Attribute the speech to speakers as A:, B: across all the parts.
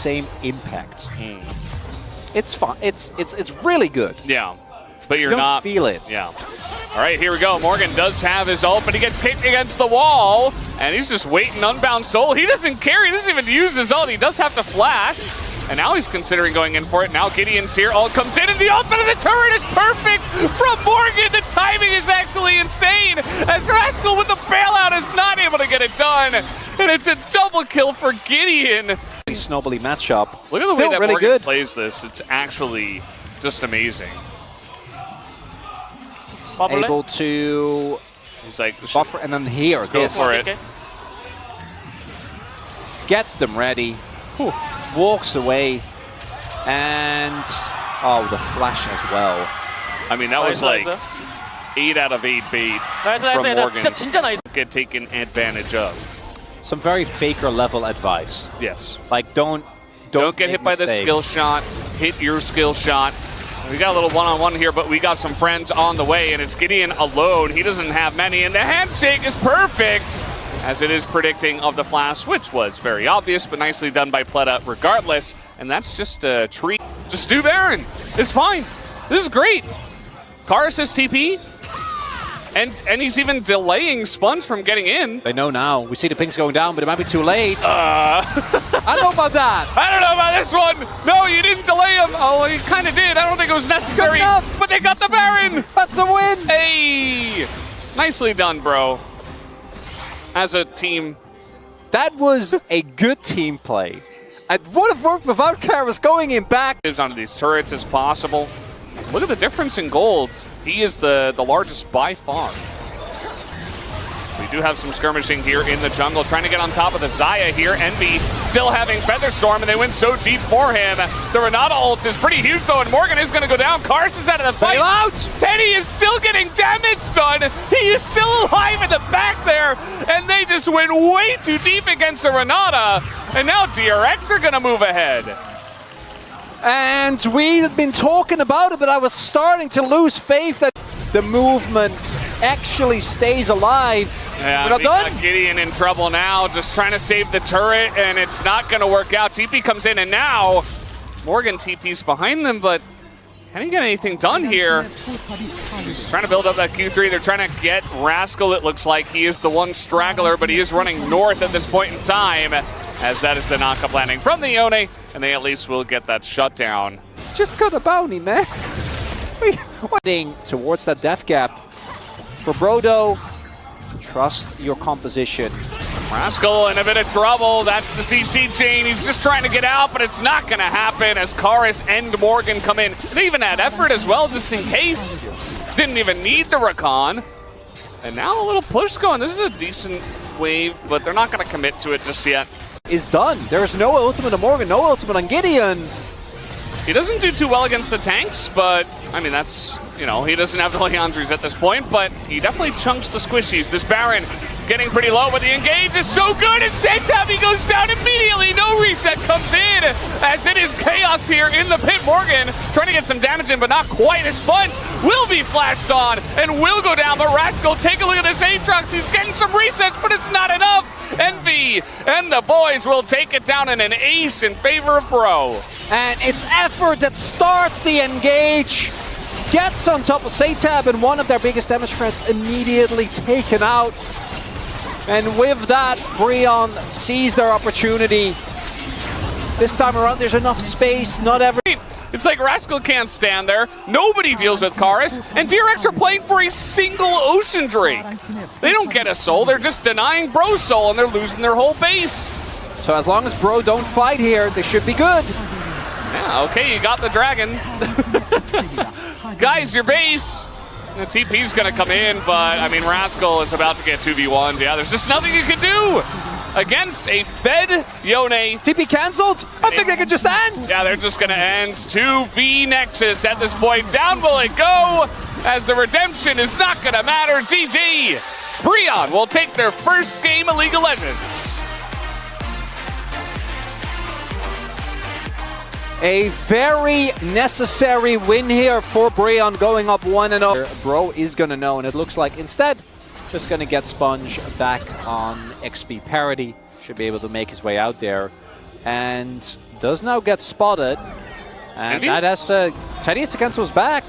A: same impact. It's fun. It's really good.
B: Yeah, but
A: You
B: you're
A: don't
B: not
A: feel it.
B: Yeah. All right, here we go. Morgan does have his ult, but he gets kicked against the wall, and he's just waiting. Unbound Soul. He doesn't care. He doesn't even use his ult. He does have to flash, and now he's considering going in for it. Now Gideon's here. Ult comes in, and the ult of the turret is perfect from Morgan. The timing is actually insane, as Rascal with the bailout is not able to get it done, and it's a double kill for Gideon.
A: Snowbally matchup.
B: Look at the
A: Still
B: way that
A: really
B: Morgan
A: good.
B: plays this. It's actually just amazing.
A: Able to
B: He's like,
A: buffer, and then here,
B: go for it.
A: Gets them ready, walks away, and oh, the flash as well.
B: I mean, that was like 8 out of 8 bait from Morgan. Get taken advantage of.
A: Some very Faker level advice.
B: Yes.
A: Like don't
B: get hit by the skill shot. Hit your skill shot. We got a little one-on-one here, but we got some friends on the way, and it's Gideon alone. He doesn't have many, and the handshake is perfect, as it is predicting of the flash, which was very obvious, but nicely done by Pleta regardless. And that's just a treat. Just do Baron. It's fine. This is great. Karus has TP, and he's even delaying Sponge from getting in.
A: They know now. We see the pings going down, but it might be too late. I don't know about that.
B: I don't know about this one. No, you didn't delay him. Oh, you kind of did. I don't think it was necessary.
A: Good enough.
B: But they got the Baron.
A: That's a win.
B: Hey, nicely done, bro. As a team.
A: That was a good team play. It would have worked without Karus going in back.
B: Onto these turrets as possible. Look at the difference in golds. He is the largest by far. We do have some skirmishing here in the jungle, trying to get on top of the Xayah here. Envy still having Featherstorm, and they went so deep for him. The Renata ult is pretty huge, though, and Morgan is going to go down. Karus is out of the fight. Penny is still getting damage done. He is still alive in the back there, and they just went way too deep against the Renata. And now DRX are going to move ahead.
A: And we've been talking about it, but I was starting to lose faith that the movement actually stays alive.
B: Yeah,
A: we're not done.
B: Got Gideon in trouble now, just trying to save the turret, and it's not going to work out. TP comes in, and now Morgan TP's behind them, but can he get anything done here? He's trying to build up that Q3. They're trying to get Rascal, it looks like. He is the one straggler, but he is running north at this point in time, as that is the knock-up landing from the Yone, and they at least will get that shutdown.
A: Just got a bounty, man. Heading towards that death gap. For Brodo, trust your composition.
B: Rascal in a bit of trouble. That's the CC chain. He's just trying to get out, but it's not going to happen as Karus and Morgan come in. They even had effort as well, just in case. Didn't even need the Rakan. And now a little push going. This is a decent wave, but they're not going to commit to it just yet.
A: Is done. There's no ultimate on Morgan, no ultimate on Gideon.
B: He doesn't do too well against the tanks, but, I mean, that's, you know, he doesn't have the Leandries at this point, but he definitely chunks the squishies. This Baron getting pretty low, but the engage is so good, and Santab, he goes down immediately. No reset comes in, as it is chaos here in the pit. Morgan trying to get some damage in, but not quite. His Sponge will be flashed on and will go down, but Rascal, take a look at this Aatrox. He's getting some resets, but it's not enough. Envy and the boys will take it down in an ace in favor of Bro.
A: And it's effort that starts the engage. Gets on top of Satab, and one of their biggest damage threats immediately taken out. And with that, Breon sees their opportunity. This time around, there's enough space. Not every...
B: It's like Rascal can't stand there. Nobody deals with Karus, and DRX are playing for a single Ocean Drake. They don't get a soul. They're just denying Bro's soul, and they're losing their whole base.
A: So as long as Bro don't fight here, they should be good.
B: Yeah, okay, you got the dragon. Guys, your base. The TP's going to come in, but, I mean, Rascal is about to get 2v1. Yeah, there's just nothing you can do against a fed Yone.
A: TP cancelled? I think they could just end.
B: Yeah, they're just going to end 2v Nexus at this point. Down will it go, as the redemption is not going to matter. GG. Breon will take their first game of League of Legends.
A: A very necessary win here for Breon, going up 1-0. Bro is going to know, and it looks like instead, just going to get Sponge back on XP parity. Should be able to make his way out there. and does now get spotted. And that has Teddy Sekenso's back.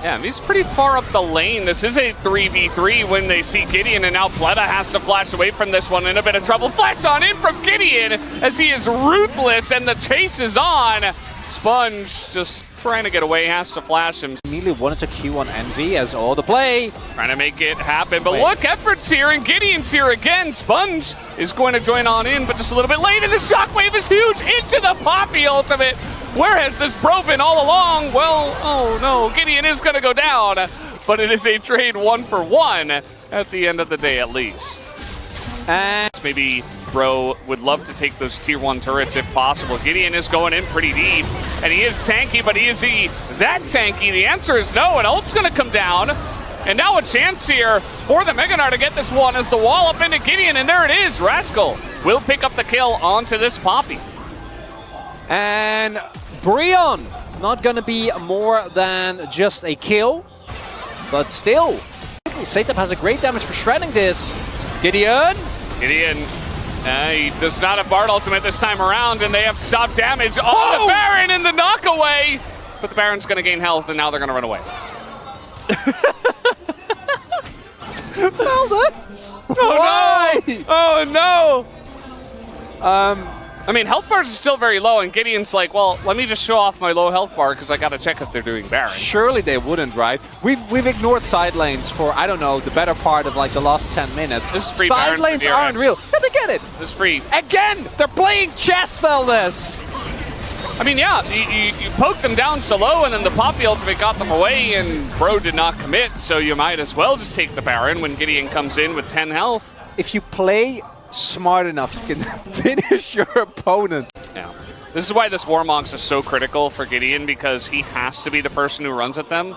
B: Yeah, and he's pretty far up the lane. This is a 3v3 when they see Gideon, and now Pleta has to flash away from this one in a bit of trouble. Flash on in from Gideon as he is ruthless, and the chase is on. Sponge just trying to get away, has to flash him.
A: Immediately wanted to queue on Envy as all the play.
B: Trying to make it happen, but look, Effort's here, and Gideon's here again. Sponge is going to join on in, but just a little bit late, and the shockwave is huge into the Poppy ultimate. Where has this bro been all along? Well, oh no, Gideon is going to go down, but it is a trade 1-for-1 at the end of the day at least.
A: And
B: maybe bro would love to take those tier 1 turrets if possible. Gideon is going in pretty deep, and he is tanky, but is he that tanky? The answer is no, and ult's going to come down. And now a chance here for the Mega Gnar to get this one as the wall up into Gideon, and there it is. Rascal will pick up the kill onto this Poppy.
A: And Brion, not going to be more than just a kill, but still. Satap has a great damage for shredding this. Gideon,
B: he does not have Bard ultimate this time around, and they have stopped damage on the Baron in the knockaway. But the Baron's going to gain health, and now they're going to run away.
A: Well, that's
B: Oh no! Oh no! I mean, health bars are still very low, and Gideon's like, well, let me just show off my low health bar because I got to check if they're doing Baron.
A: Surely they wouldn't, right? We've ignored side lanes for, I don't know, the better part of like the last 10 minutes.
B: This is free
A: side
B: Baron
A: lanes
B: for
A: aren't real. Yeah, they get it.
B: This is free.
A: Again, they're playing chess, Veldez.
B: I mean, yeah, you poked them down so low, and then the Poppy ultimate got them away, and bro did not commit, so you might as well just take the Baron when Gideon comes in with 10 health.
A: If you play smart enough, you can finish your opponent.
B: Yeah. This is why this Warmonks is so critical for Gideon, because he has to be the person who runs at them.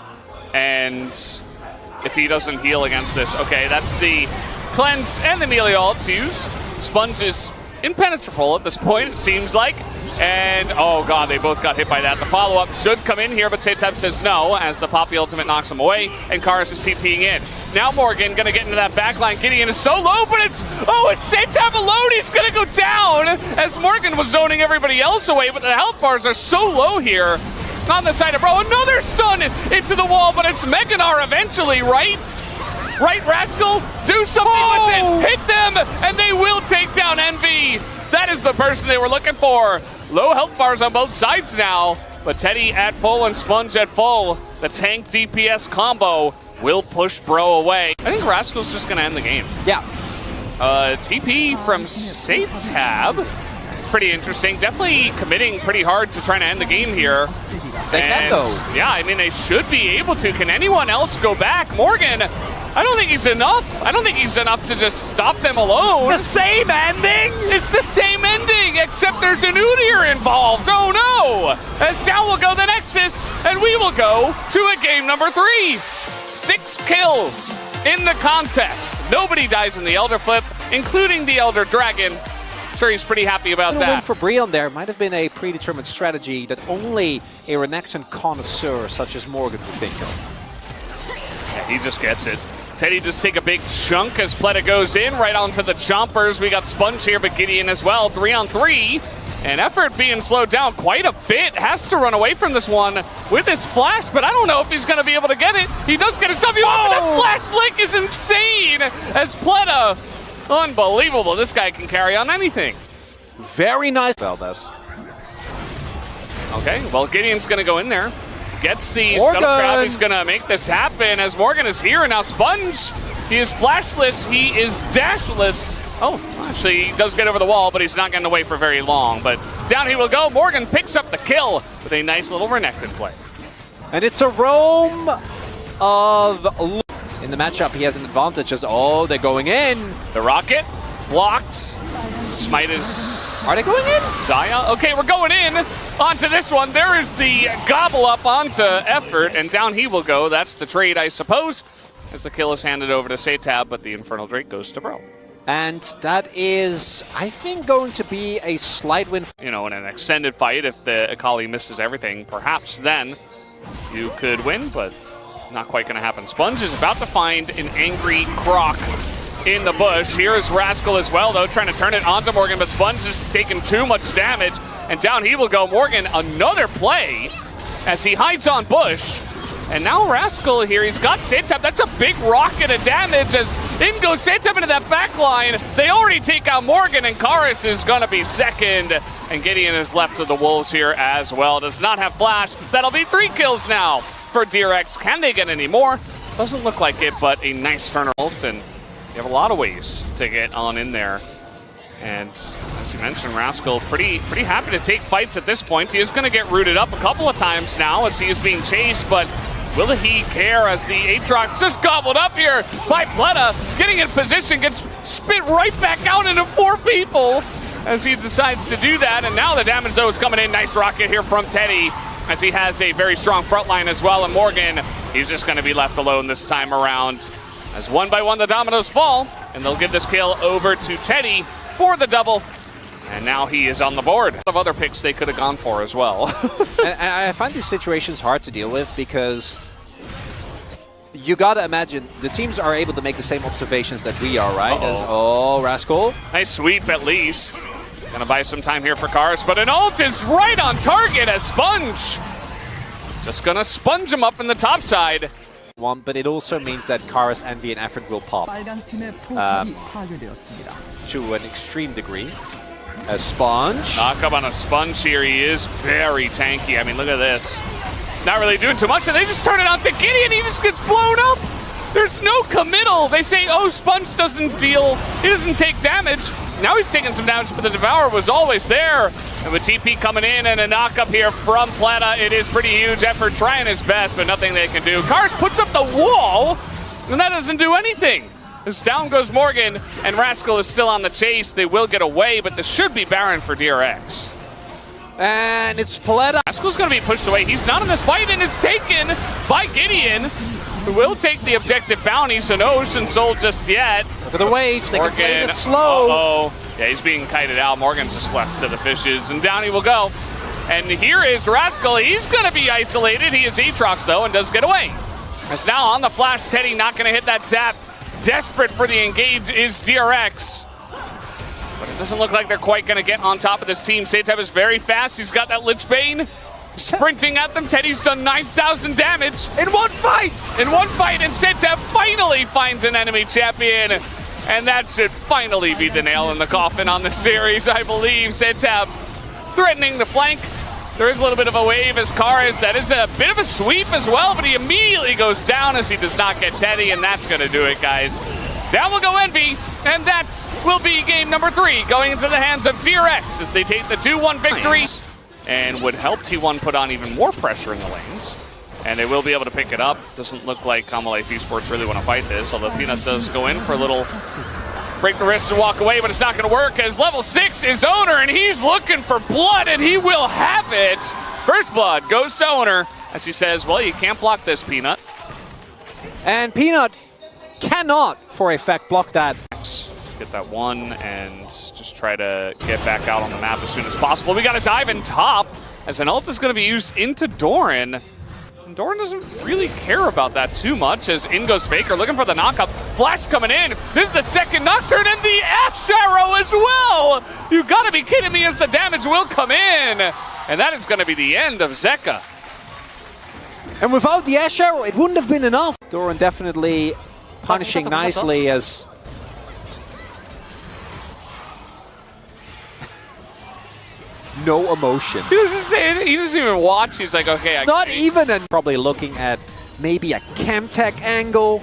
B: And if he doesn't heal against this, okay, that's the cleanse and the melee ults used. Sponge is impenetrable at this point, it seems like. And, oh god, they both got hit by that. The follow-up should come in here, but Satap says no, as the Poppy ultimate knocks him away, and Karis is TPing in. Now Morgan gonna get into that backline. Gideon is so low, but it's Satap alone. He's gonna go down, as Morgan was zoning everybody else away, but the health bars are so low here. On the side of bro, another stun into the wall, but it's Mega Gnar eventually, right? Right, Rascal? Do something with it. Hit them, and they will take down Envy. That is the person they were looking for. Low health bars on both sides now, but Teddy at full and Sponge at full. The tank DPS combo will push bro away. I think Rascal's just gonna end the game.
A: Yeah.
B: TP from Satap. Pretty interesting. Definitely committing pretty hard to trying to end the game here.
A: They can though.
B: Yeah, I mean, they should be able to. Can anyone else go back? Morgan, I don't think he's enough. I don't think he's enough to just stop them alone.
A: The same ending?
B: It's the same ending, except there's an Udyr involved. Oh no! As down will go the Nexus, and we will go to a game number 3. 6 kills in the contest. Nobody dies in the Elder Flip, including the Elder Dragon. I'm sure he's pretty happy about that.
A: A win for Brion there might have been a predetermined strategy that only a Renekton connoisseur such as Morgan would think of.
B: Yeah, he just gets it. Teddy just take a big chunk as Pleta goes in right onto the chompers. We got Sponge here, but Gideon as well. 3-on-3. And Effort being slowed down quite a bit. Has to run away from this one with his flash, but I don't know if he's going to be able to get it. He does get a W, but the flash lick is insane as Pleta. Unbelievable. This guy can carry on anything.
A: Very nice, Veldez.
B: Okay, well, Gideon's going to go in there. Gets the Scuttle Crab. He's going to make this happen as Morgan is here. And now Sponge, he is flashless. He is dashless. Oh, actually, he does get over the wall, but he's not getting away for very long. But down he will go. Morgan picks up the kill with a nice little Renekton play.
A: And it's a roam of... In the matchup, he has an advantage as, they're going in.
B: The rocket blocked. Smite is...
A: Are they going in?
B: Zaya. Okay, we're going in onto this one. There is the gobble up onto Effort, and down he will go. That's the trade, I suppose, as the kill is handed over to Satap, but the Infernal Drake goes to bro.
A: And that is, I think, going to be a slight win.
B: You know, in an extended fight, if the Akali misses everything, perhaps then you could win, but not quite going to happen. Sponge is about to find an angry Croc in the bush. Here's Rascal as well, though, trying to turn it onto Morgan, but Sponge is taking too much damage, and down he will go. Morgan, another play as he hides on bush. And now Rascal here, he's got Santep. That's a big rocket of damage as in goes Santep into that back line. They already take out Morgan, and Karis is going to be second. And Gideon is left to the Wolves here as well. Does not have flash. That'll be 3 kills now for DRX. Can they get any more? Doesn't look like it, but a nice turn ult, and you have a lot of ways to get on in there. And as you mentioned, Rascal pretty happy to take fights at this point. He is going to get rooted up a couple of times now as he is being chased, but will he care as the Aatrox just gobbled up here by Pleta, getting in position, gets spit right back out into 4 people as he decides to do that. And now the damage, though, is coming in. Nice rocket here from Teddy as he has a very strong front line as well. And Morgan, he's just going to be left alone this time around as one by one the dominoes fall. And they'll give this kill over to Teddy for the double. And now he is on the board. A lot of other picks they could have gone for as well.
A: and I find these situations hard to deal with because you gotta imagine the teams are able to make the same observations that we are, right? Rascal.
B: Nice sweep at least. Gonna buy some time here for Karis, but an ult is right on target as Sponge. Just gonna sponge him up in the top side.
A: But it also means that Karis, Envy, and Effort will pop to an extreme degree. A Sponge.
B: Knock up on a Sponge here. He is very tanky. I mean, look at this. Not really doing too much, and they just turn it on to Gideon. He just gets blown up. There's no committal. They say, oh, Sponge doesn't deal. He doesn't take damage. Now he's taking some damage, but the Devourer was always there. And with TP coming in and a knock up here from Pleta, it is pretty huge. Effort trying his best, but nothing they can do. Karis puts up the wall, and that doesn't do anything. As down goes Morgan, and Rascal is still on the chase. They will get away, but this should be Baron for DRX.
A: And it's Pleta.
B: Rascal's going to be pushed away. He's not in this fight, and it's taken by Gideon, who will take the objective bounty, so no Ocean Soul just yet.
A: Look at the waves. They can play this slow.
B: Uh-oh. Yeah, he's being kited out. Morgan's just left to the fishes, and down he will go. And here is Rascal. He's going to be isolated. He is Aatrox, though, and does get away. As now on the flash, Teddy not going to hit that zap. Desperate for the engage is DRX. But it doesn't look like they're quite going to get on top of this team. Santep is very fast. He's got that Lich Bane sprinting at them. Teddy's done 9,000 damage.
A: In one fight!
B: In one fight, and Santep finally finds an enemy champion. And that should finally be the nail in the coffin on the series, I believe. Santep threatening the flank. There is a little bit of a wave as Karis. That is a bit of a sweep as well, but he immediately goes down as he does not get Teddy, and that's going to do it, guys. Down will go Envy, and that will be game number 3 going into the hands of DRX as they take the 2-1 victory. Nice. And would help T1 put on even more pressure in the lanes. And they will be able to pick it up. Doesn't look like Life Esports really want to fight this, although Peanut does go in for a little break the wrist and walk away, but it's not going to work as level 6 is Owner, and he's looking for blood, and he will have it. First blood goes to Owner as he says, well, you can't block this, Peanut.
A: And Peanut cannot, for a fact, block that.
B: Get that one and just try to get back out on the map as soon as possible. We got to dive in top as an ult is going to be used into Doran. And Doran doesn't really care about that too much as in goes Faker looking for the knockup. Flash coming in. This is the second Nocturne and the Ash Arrow as well. You got to be kidding me as the damage will come in. And that is going to be the end of Zeka.
A: And without the Ash Arrow, it wouldn't have been enough. Doran definitely punishing nicely as no emotion.
B: He doesn't say it. He doesn't even watch. He's like, okay,
A: not even. And probably looking at maybe a Chemtech angle.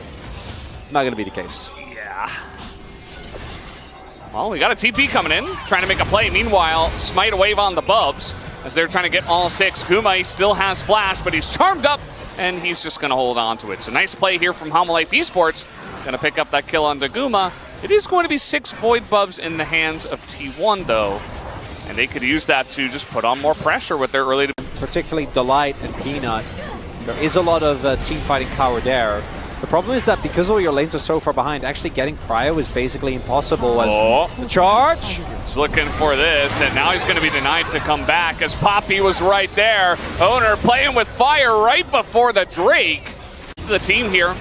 A: Not going to be the case.
B: Yeah. Well, we got a TP coming in, trying to make a play. Meanwhile, Smite a wave on the Bubs as they're trying to get all 6. Guma still has Flash, but he's charmed up, and he's just going to hold on to it. So nice play here from Life Esports. Going to pick up that kill on Guma. It is going to be 6 Void Bubs in the hands of T1, though. And they could use that to just put on more pressure with their early...
A: Particularly Delight and Peanut. There is a lot of team fighting power there. The problem is that because all your lanes are so far behind, actually getting Prio is basically impossible. As the charge!
B: He's looking for this, and now he's going to be denied to come back as Poppy was right there. Owner playing with fire right before the Drake. This is the team here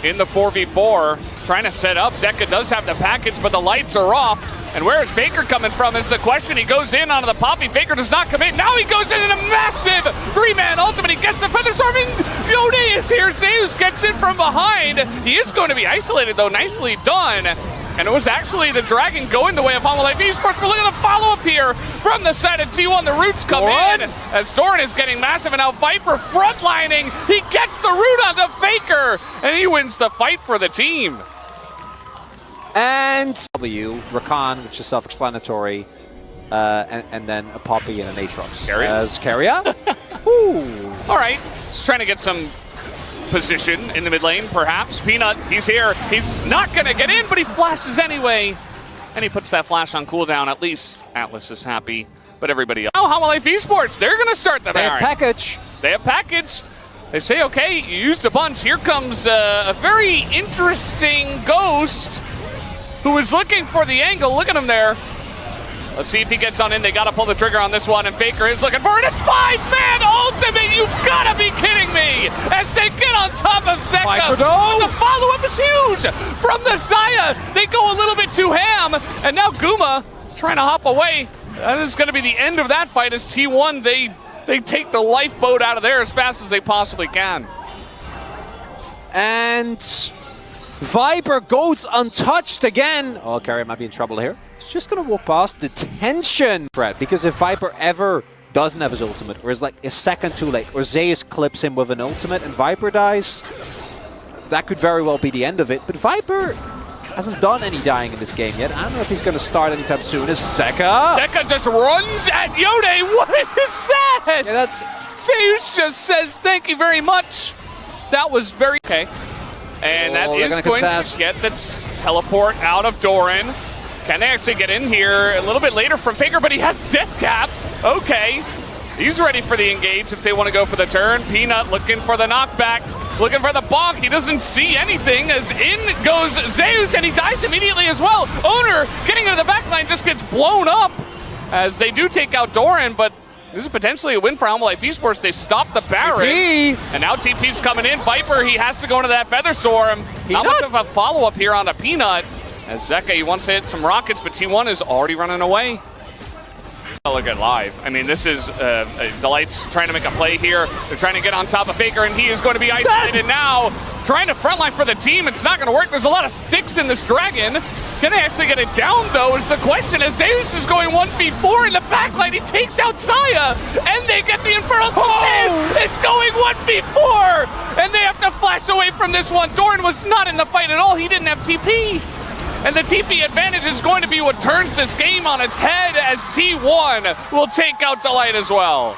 B: in the 4v4. trying to set up. Zeka does have the package, but the lights are off. And where is Faker coming from is the question. He goes in onto the Poppy. Faker does not commit. Now he goes in a massive 3-man ultimate. He gets the Featherstorm, and Yone is here. Zeus gets in from behind. He is going to be isolated, though. Nicely done. And it was actually the Dragon going the way of Homolife Esports. But look at the follow-up here from the side of T1. The Roots come in as Doran is getting massive, and now Viper frontlining. He gets the root onto Faker, and he wins the fight for the team.
A: And Rakan, which is self-explanatory, and then a Poppy and an Aatrox.
B: Carrier?
A: As Carrier? Ooh.
B: All right, he's trying to get some position in the mid lane, perhaps. Peanut, he's here. He's not going to get in, but he flashes anyway. And he puts that flash on cooldown. At least Atlas is happy, but everybody else. Now, Homolife Esports, they're going to start the Baron.
A: They have package.
B: They have package. They say, okay, you used a bunch. Here comes a very interesting Ghost who is looking for the angle. Look at him there. Let's see if he gets on in. They got to pull the trigger on this one, and Faker is looking for it. A 5-man ultimate! You've got to be kidding me! As they get on top of Zeka. The follow-up is huge! From the Saya, they go a little bit too ham, and now Guma trying to hop away. That is going to be the end of that fight as T1, they take the lifeboat out of there as fast as they possibly can.
A: And Viper goes untouched again. Oh, Carrier might be in trouble here. He's just going to walk past the tension threat, because if Viper ever doesn't have his ultimate, or is like a second too late, or Zeus clips him with an ultimate and Viper dies, that could very well be the end of it. But Viper hasn't done any dying in this game yet. I don't know if he's going to start anytime soon. Is Zeka?
B: Zeka just runs at Yone. What is that?
A: Yeah, that's...
B: Zeus just says thank you very much. That was very... Okay. And that is going to get this teleport out of Doran. Can they actually get in here a little bit later from Faker, but he has Death Cap. Okay. He's ready for the engage if they want to go for the turn. Peanut looking for the knockback, looking for the bonk. He doesn't see anything as in goes Zeus, and he dies immediately as well. Owner getting into the backline just gets blown up as they do take out Doran, but this is potentially a win for Homolife Esports. They stop the Baron. And now TP's coming in. Viper, he has to go into that Featherstorm. Not much of a follow-up here on a Peanut. As Zeka, he wants to hit some rockets, but T1 is already running away. Look at live. I mean, this is Delight's trying to make a play here. They're trying to get on top of Faker, and he is going to be isolated now. Trying to frontline for the team. It's not going to work. There's a lot of sticks in this Dragon. Can they actually get it down, though, is the question. As Zeus is going 1v4 in the backline, he takes out Saya, and they get the Infernal Toss. It's going 1v4, and they have to flash away from this one. Doran was not in the fight at all. He didn't have TP. And the TP advantage is going to be what turns this game on its head, as T1 will take out Delight as well.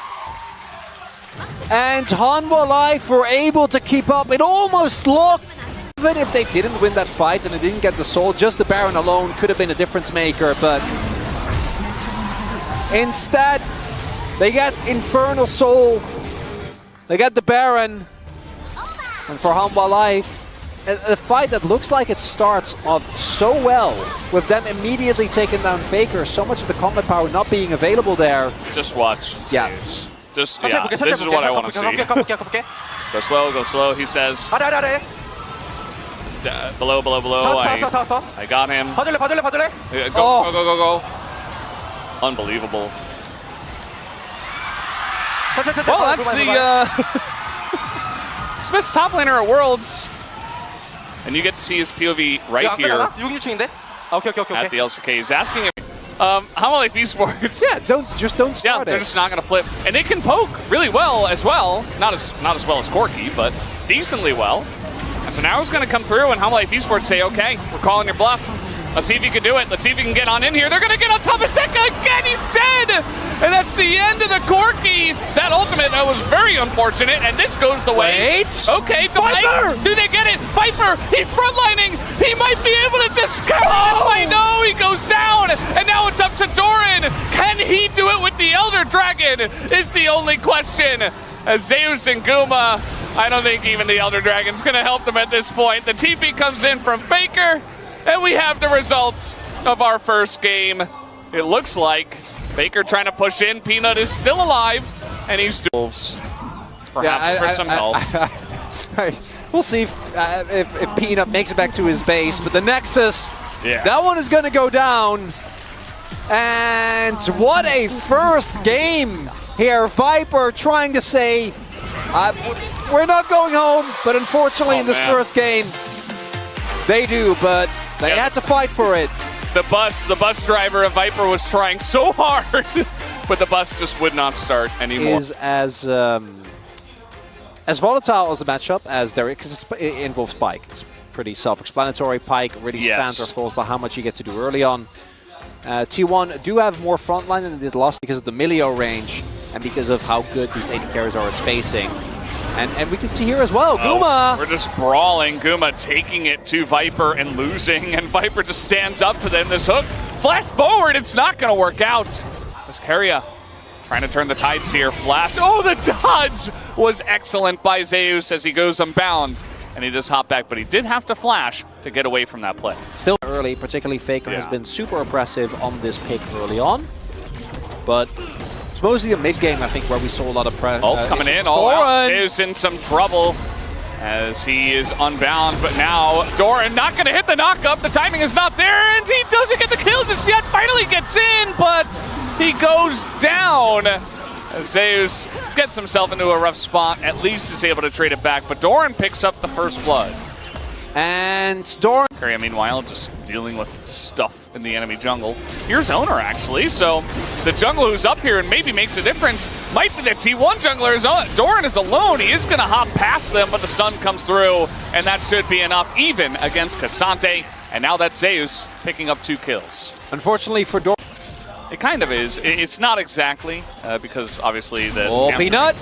A: And Homolife were able to keep up. It almost looked, even if they didn't win that fight and they didn't get the soul, just the Baron alone could have been a difference maker, but instead they got Infernal Soul, they got the Baron, and for Homolife, a fight that looks like it starts off so well, with them immediately taking down Faker, so much of the combat power not being available there.
B: Just watch.
A: Yeah.
B: Just, yeah, this is what I want to see. Go slow, he says. Below. I got him. Go. Unbelievable. Well, that's the Smith's top laner at Worlds. And you get to see his POV right here at the LCK. He's asking him, Homolife Esports.
A: Yeah, don't start
B: Yeah, they're just not going to flip. And they can poke really well as well. Not as well as Corki, but decently well. And so now he's going to come through, and Homolife Esports say, okay, we're calling your bluff. Let's see if you can do it. Let's see if you can get on in here. They're going to get on top of Zeka again. He's dead. And that's the end of the Corki. That ultimate, that was very unfortunate. And this goes the way.
A: Wait.
B: Okay, Viper. Do they get it? Viper, he's frontlining. He might be able to just carry this fight. No, he goes down. And now it's up to Doran. Can he do it with the Elder Dragon? Is the only question. As Zeus and Guma, I don't think even the Elder Dragon's going to help them at this point. The TP comes in from Faker. And we have the results of our first game. It looks like Faker trying to push in. Peanut is still alive, and he's Wolves. Perhaps for some help.
A: We'll see if Peanut makes it back to his base, but the Nexus, that one is going to go down. And what a first game here. Viper trying to say, we're not going home, but unfortunately in this first game, they do, but they had to fight for it.
B: The bus driver of Viper was trying so hard, but the bus just would not start anymore.
A: Is as volatile as a matchup as there is, because it involves Pyke. It's pretty self-explanatory. Pyke really stands or falls by how much you get to do early on. T1 do have more frontline than they did last because of the Milio range and because of how good these AD carries are at spacing. And we can see here as well, Guma!
B: We're just brawling. Guma taking it to Viper and losing, and Viper just stands up to them. This hook, flash forward, it's not going to work out. As Keria trying to turn the tides here. Flash, oh, the dodge was excellent by Zeus as he goes unbound. And he does hop back, but he did have to flash to get away from that play.
A: Still early, particularly Faker has been super oppressive on this pick early on. But it's mostly the mid-game, I think, where we saw a lot of pressure.
B: Ult's coming in, all out. Zeus in some trouble as he is unbound, but now Doran not going to hit the knock-up. The timing is not there, and he doesn't get the kill just yet. Finally gets in, but he goes down. Zeus gets himself into a rough spot, at least is able to trade it back, but Doran picks up the first blood.
A: And Doran...
B: Keria, meanwhile, just dealing with stuff in the enemy jungle. Here's Owner, actually, so the jungler who's up here and maybe makes a difference might be the T1 jungler. Doran is alone. He is going to hop past them, but the stun comes through, and that should be enough, even against Cassante. And now that's Zeus picking up 2 kills.
A: Unfortunately for Doran...
B: It kind of is. It's not exactly, because obviously the...
A: Peanut!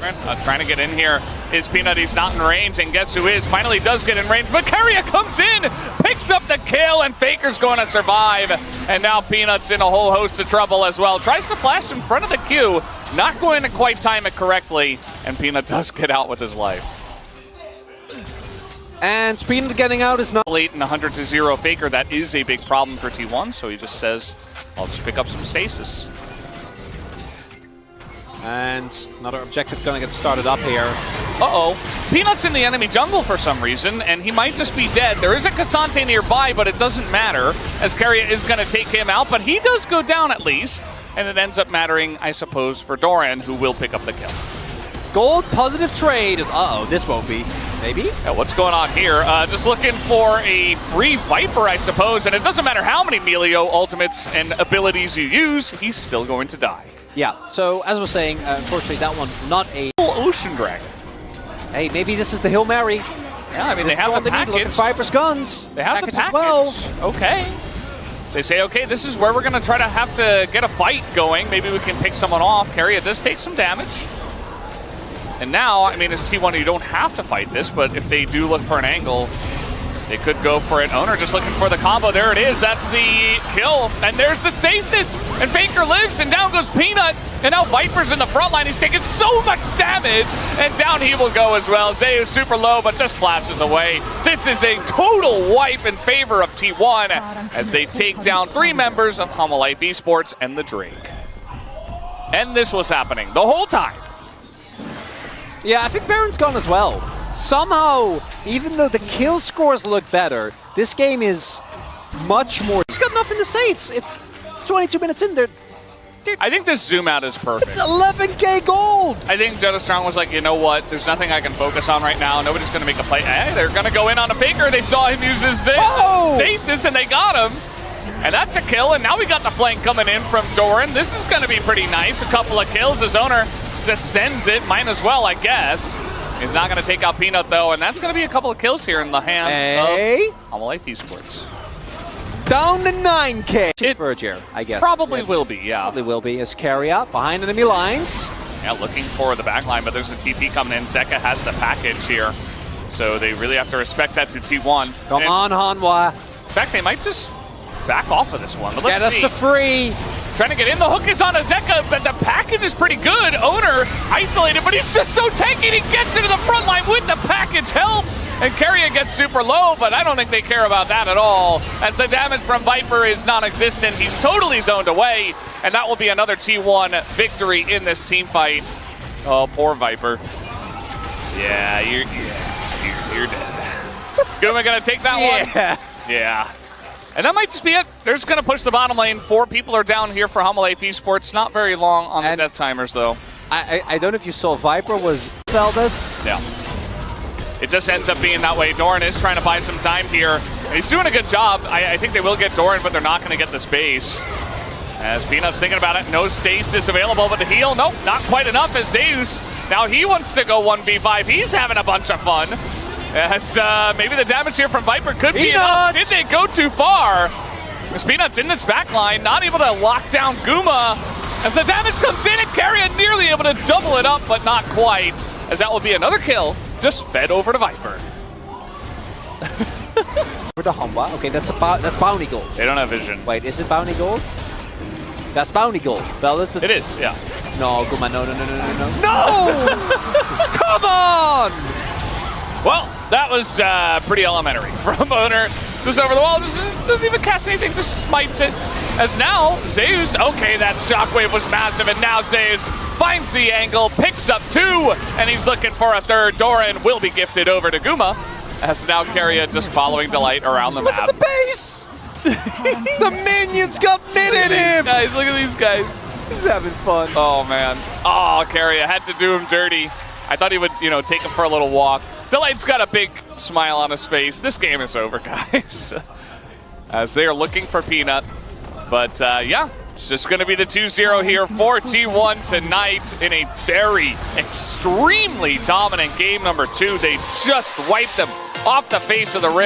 B: Trying to get in here is Peanut. He's not in range, and guess who is? Finally does get in range, but Keria comes in, picks up the kill, and Faker's going to survive. And now Peanut's in a whole host of trouble as well. Tries to flash in front of the queue, not going to quite time it correctly, and Peanut does get out with his life.
A: And Peanut getting out is not...
B: Late in 100-0 Faker, that is a big problem for T1, so he just says, I'll just pick up some stasis.
A: And another objective going to get started up here.
B: Uh-oh. Peanut's in the enemy jungle for some reason, and he might just be dead. There is a Cassante nearby, but it doesn't matter, as Keria is going to take him out, but he does go down at least, and it ends up mattering, I suppose, for Doran, who will pick up the kill.
A: Gold positive trade is... Uh-oh, this won't be. Maybe?
B: Yeah, what's going on here? Just looking for a free Viper, I suppose, and it doesn't matter how many Milio ultimates and abilities you use, he's still going to die.
A: Yeah, so as I was saying, unfortunately that one not a...
B: Ocean Dragon.
A: Hey, maybe this is the Hail Mary.
B: Yeah, I mean, they have the package.
A: Look at Viper's guns.
B: They have the package.
A: As well.
B: Okay. They say, okay, this is where we're going to try to have to get a fight going. Maybe we can pick someone off. Keria does take some damage. And now, I mean, as T1, you don't have to fight this, but if they do look for an angle, they could go for it. Owner just looking for the combo. There it is. That's the kill. And there's the stasis. And Faker lives, and down goes Peanut. And now Viper's in the front line. He's taking so much damage. And down he will go as well. Zeus super low, but just flashes away. This is a total wipe in favor of T1 as they take down 3 members of Humble Life Esports and the Drake. And this was happening the whole time.
A: Yeah, I think Baron's gone as well. Somehow, even though the kill scores look better, this game is much more... It's got nothing to say. It's 22 minutes in there.
B: I think this zoom out is perfect.
A: It's 11k gold!
B: I think Jonas Strong was like, you know what? There's nothing I can focus on right now. Nobody's going to make a play. They're going to go in on a Faker. They saw him use his stasis, and they got him. And that's a kill, and now we got the flank coming in from Doran. This is going to be pretty nice. A couple of kills. His owner just sends it. Might as well, I guess. He's not going to take out Peanut, though, and that's going to be a couple of kills here in the hands of Humble Life Esports.
A: Down to 9k. Verger, I guess.
B: Probably will be, yeah.
A: Probably will be. As Keria behind enemy lines.
B: Yeah, looking for the back line, but there's a TP coming in. Zeka has the package here, so they really have to respect that to T1.
A: Come on, Hanwha.
B: In fact, they might just back off of this one. But let's see.
A: Get us the free.
B: Trying to get in. The hook is on Azeka, but the package is pretty good. Owner isolated, but he's just so tanky. He gets into the front line with the package help. And Keria gets super low, but I don't think they care about that at all, as the damage from Viper is non-existent. He's totally zoned away, and that will be another T1 victory in this team fight. Oh, poor Viper. Yeah, you're dead. Guma gonna take that one. Yeah. And that might just be it. They're just going to push the bottom lane. 4 people are down here for Humble Esports. Not very long on the death timers, though.
A: I don't know if you saw Viper was Feldes.
B: Yeah. It just ends up being that way. Doran is trying to buy some time here. And he's doing a good job. I think they will get Doran, but they're not going to get the space. As Peanut's thinking about it, no stasis available, but the heal, nope, not quite enough as Zeus. Now he wants to go 1v5. He's having a bunch of fun. As maybe the damage here from Viper could be enough. Did they go too far? As Peanut's in this back line, not able to lock down Guma. As the damage comes in, and Carrion nearly able to double it up, but not quite. As that will be another kill, just fed over to Viper.
A: For the Humba. Okay, that's bounty gold.
B: They don't have vision.
A: Wait, is it bounty gold? That's bounty gold. Fellas,
B: it is, yeah.
A: No, Guma, no. No! Come on!
B: Well, that was pretty elementary from Owner. Just over the wall, just doesn't even cast anything, just smites it. As now, Zeus, okay, that shockwave was massive, and now Zeus finds the angle, picks up 2, and he's looking for a third. Doran will be gifted over to Guma, as now Carrion just following Delight around the map.
A: Look at the base! The minions got knitted him!
B: Guys, look at these guys.
A: He's having fun.
B: Oh, man. Oh, Carrion had to do him dirty. I thought he would, take him for a little walk. Delight's got a big smile on his face. This game is over, guys. As they are looking for Peanut. But, yeah, it's just going to be the 2-0 here for T1 tonight in a very extremely dominant game number 2. They just wiped them off the face of the Rift.